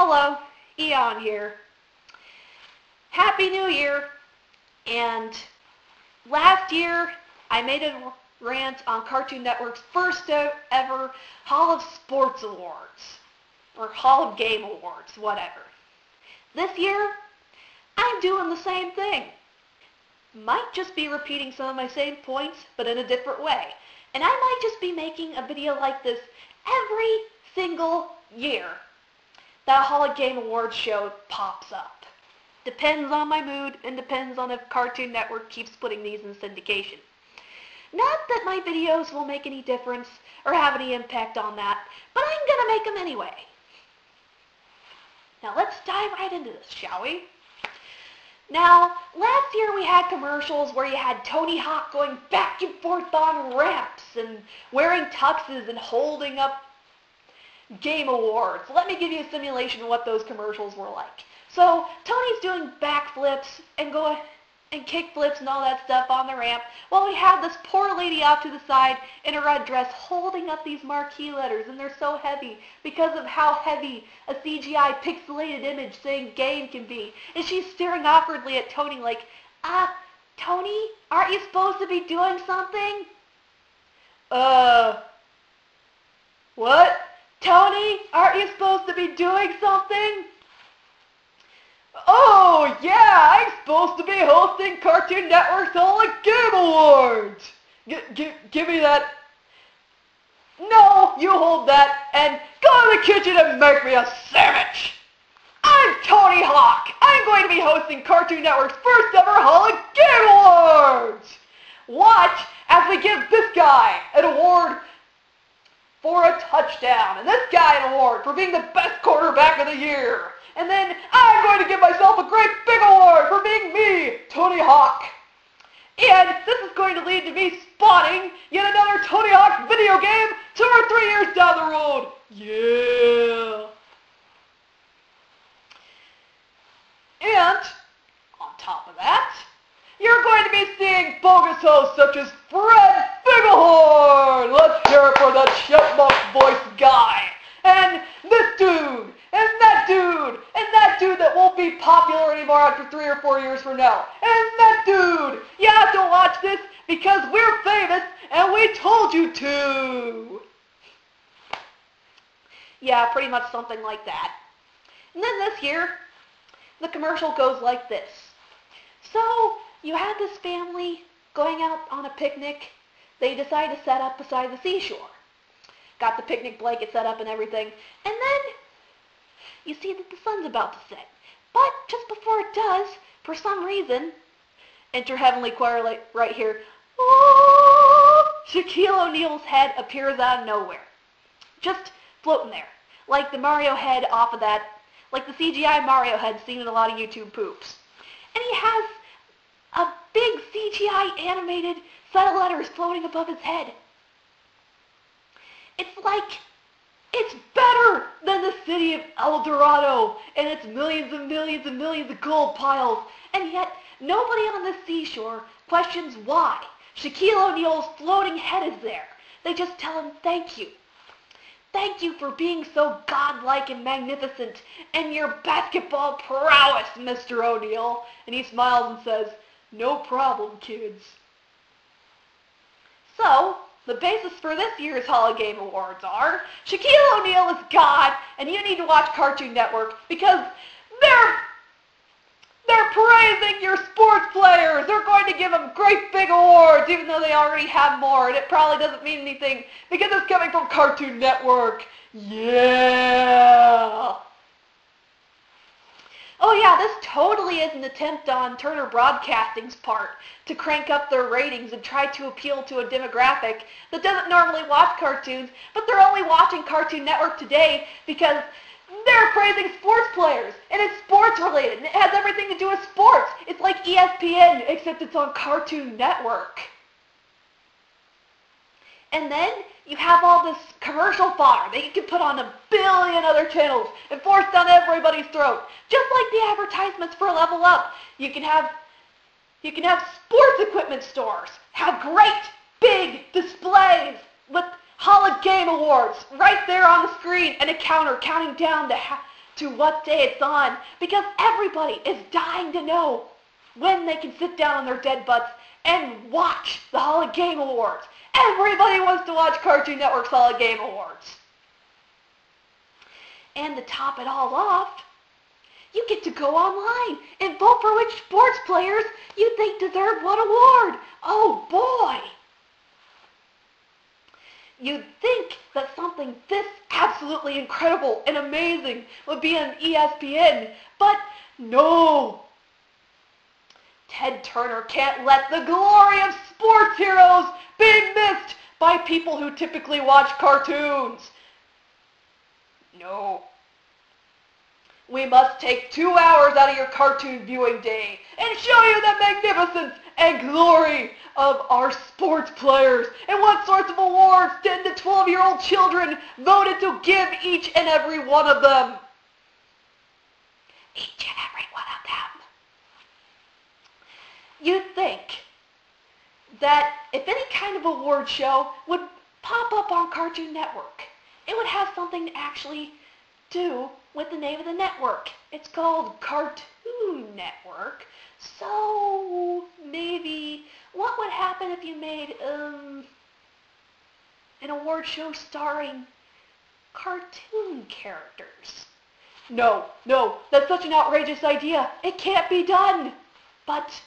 Hello, Eon here. Happy New Year! And last year I made a rant on Cartoon Network's first ever Hall of Sports Awards, or Hall of Game Awards, whatever. This year, I'm doing the same thing. Might just be repeating some of my same points, but in a different way. And I might just be making a video like this every single year that a Hall of Game Awards show pops up. Depends on my mood and depends on if Cartoon Network keeps putting these in syndication. Not that my videos will make any difference or have any impact on that, but I'm going to make them anyway. Now let's dive right into this, shall we? Now, last year we had commercials where you had Tony Hawk going back and forth on ramps and wearing tuxes and holding up game awards. Let me give you a simulation of what those commercials were like. So, Tony's doing backflips and kickflips and all that stuff on the ramp, while we have this poor lady off to the side in a red dress holding up these marquee letters, and they're so heavy because of how heavy a CGI pixelated image saying game can be. And she's staring awkwardly at Tony like, Tony, aren't you supposed to be doing something? What? Tony, aren't you supposed to be doing something? Oh, yeah, I'm supposed to be hosting Cartoon Network's Hall of Game Awards. Give me that. No, you hold that and go to the kitchen and make me a sandwich. I'm Tony Hawk. I'm going to be hosting Cartoon Network's first ever Hall of Game Awards. Watch as we give this guy an award for a touchdown, and this guy an award for being the best quarterback of the year. And then I'm going to give myself a great big award for being me, Tony Hawk. And this is going to lead to me spawning yet another Tony Hawk video game 2 or 3 years down the road. Yeah. And on top of that, you're going to be seeing bogus hosts such as Fred Bigelhorn. Let's hear it for the chipmunk voice guy. And this dude, and that dude, and that dude that won't be popular anymore after 3 or 4 years from now. And that dude. You have to watch this because we're famous and we told you to. Yeah, pretty much something like that. And then this year, the commercial goes like this. So, you had this family going out on a picnic. They decide to set up beside the seashore. Got the picnic blanket set up and everything. And then you see that the sun's about to set. But just before it does, for some reason, enter Heavenly Choir right here. Oh, Shaquille O Niel's head appears out of nowhere. Just floating there. Like the Mario head off of that, like the CGI Mario head seen in a lot of YouTube poops. And he has a big CGI animated set of letters floating above his head. It's like, it's better than the city of El Dorado and its millions and millions and millions of gold piles. And yet, nobody on the seashore questions why Shaquille O'Neal's floating head is there. They just tell him, thank you. Thank you for being so godlike and magnificent and your basketball prowess, Mr. O'Neal. And he smiles and says, no problem, kids. So, the basis for this year's Hall of Game Awards are Shaquille O'Neal is God, and you need to watch Cartoon Network because they're praising your sports players. They're going to give them great big awards, even though they already have more, and it probably doesn't mean anything because it's coming from Cartoon Network. Yeah. Oh yeah, this totally is an attempt on Turner Broadcasting's part to crank up their ratings and try to appeal to a demographic that doesn't normally watch cartoons, but they're only watching Cartoon Network today because they're praising sports players, and it's sports related, and it has everything to do with sports. It's like ESPN, except it's on Cartoon Network. And then you have all this commercial fodder that you can put on a billion other channels and force down everybody's throat. Just like the advertisements for Level Up. You can have sports equipment stores have great big displays with Hall of Game Awards right there on the screen and a counter counting down to what day it's on because everybody is dying to know when they can sit down on their dead butts and watch the Hall of Game Awards. Everybody wants to watch Cartoon Network's Hall of Game Awards. And to top it all off, you get to go online and vote for which sports players you think deserve what award. Oh boy! You'd think that something this absolutely incredible and amazing would be on ESPN, but no! Ted Turner can't let the glory of sports heroes be missed by people who typically watch cartoons. No. We must take 2 hours out of your cartoon viewing day and show you the magnificence and glory of our sports players and what sorts of awards 10 to 12-year-old children voted to give each and every one of them. Each and every one of them. You'd think that if any kind of award show would pop up on Cartoon Network, it would have something to actually do with the name of the network. It's called Cartoon Network. So maybe what would happen if you made an award show starring cartoon characters? No, that's such an outrageous idea. It can't be done. But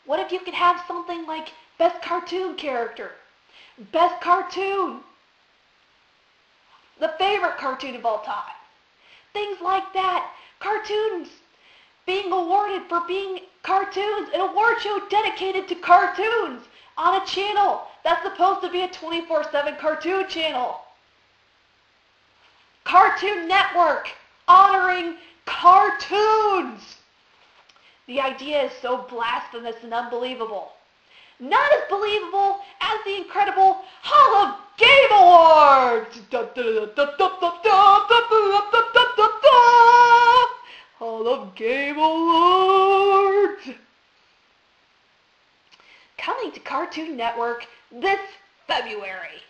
what if you could have something like Best Cartoon Character, Best Cartoon, the favorite cartoon of all time, things like that. Cartoons being awarded for being cartoons, an award show dedicated to cartoons on a channel that's supposed to be a 24/7 cartoon channel. Cartoon Network honoring cartoons. The idea is so blasphemous and unbelievable. Not as believable as the incredible Hall of Game Awards! Hall of Game Awards! Coming to Cartoon Network this February.